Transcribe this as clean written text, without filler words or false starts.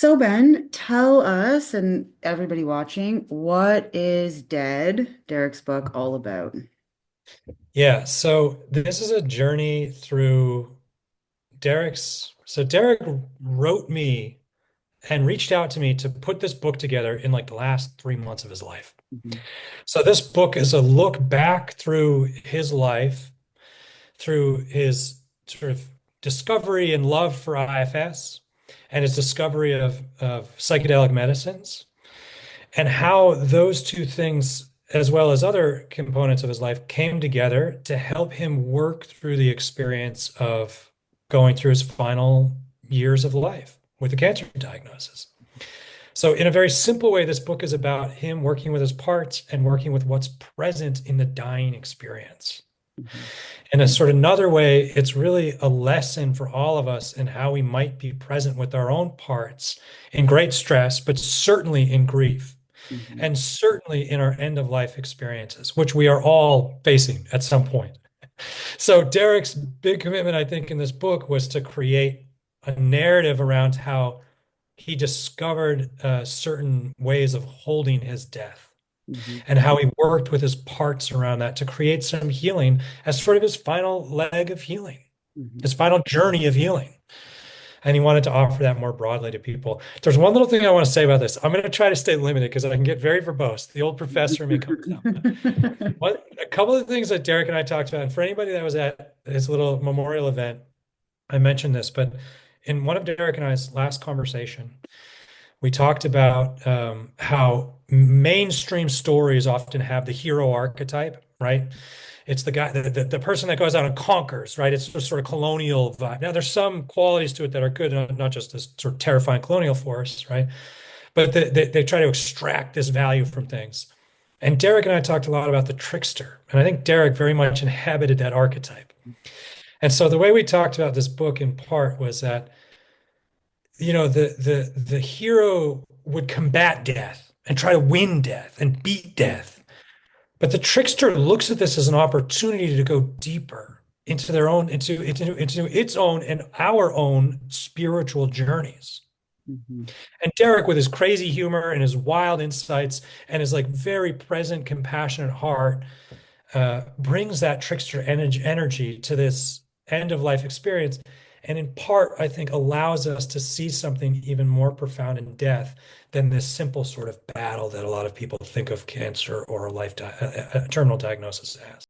So, Ben, tell us and everybody watching, what is Dead, Derek's book, all about? Yeah, so this is a journey through So Derek wrote me and reached out to me to put this book together in like the last 3 months of his life. Mhm. So this book is a look back through his life, through his sort of discovery and love for IFS and his discovery of psychedelic medicines, and how those two things, as well as other components of his life, came together to help him work through the experience of going through his final years of life with a cancer diagnosis. So, in a very simple way, this book is about him working with his parts and working with what's present in the dying experience. Mhm. In a sort of another way, it's really a lesson for all of us in how we might be present with our own parts in great stress, but certainly in grief Mhm. and certainly in our end of life experiences, which we are all facing at some point. So, Derek's big commitment, I think, in this book was to create a narrative around how he discovered certain ways of holding his death Mhm. and how he worked with his parts around that to create some healing as sort of his final leg of healing, Mhm. his final journey of healing. And he wanted to offer that more broadly to people. There's one little thing I want to say about this. I'm going to try to stay limited because I can get very verbose. The old professor in me comes out. A couple of things that Derek and I talked about, and for anybody that was at his little memorial event, I mentioned this, but in one of Derek and I's last conversation, we talked about how mainstream stories often have the hero archetype, right? It's the guy, the person that goes out and conquers, right? It's sort of colonial vibe. Now, there's some qualities to it that are good, not just this sort of terrifying colonial force, right? But they try to extract this value from things. And Derek and I talked a lot about the trickster. And I think Derek very much inhabited that archetype. And so the way we talked about this book in part was that, the hero would combat death and try to win death and beat death. But the trickster looks at this as an opportunity to go deeper into their own, into its own and our own spiritual journeys. Mhm. And Derek, with his crazy humor and his wild insights and his like very present, compassionate heart, brings that trickster energy to this end of life experience. And in part, I think allows us to see something even more profound in death than this simple sort of battle that a lot of people think of cancer or a terminal diagnosis as.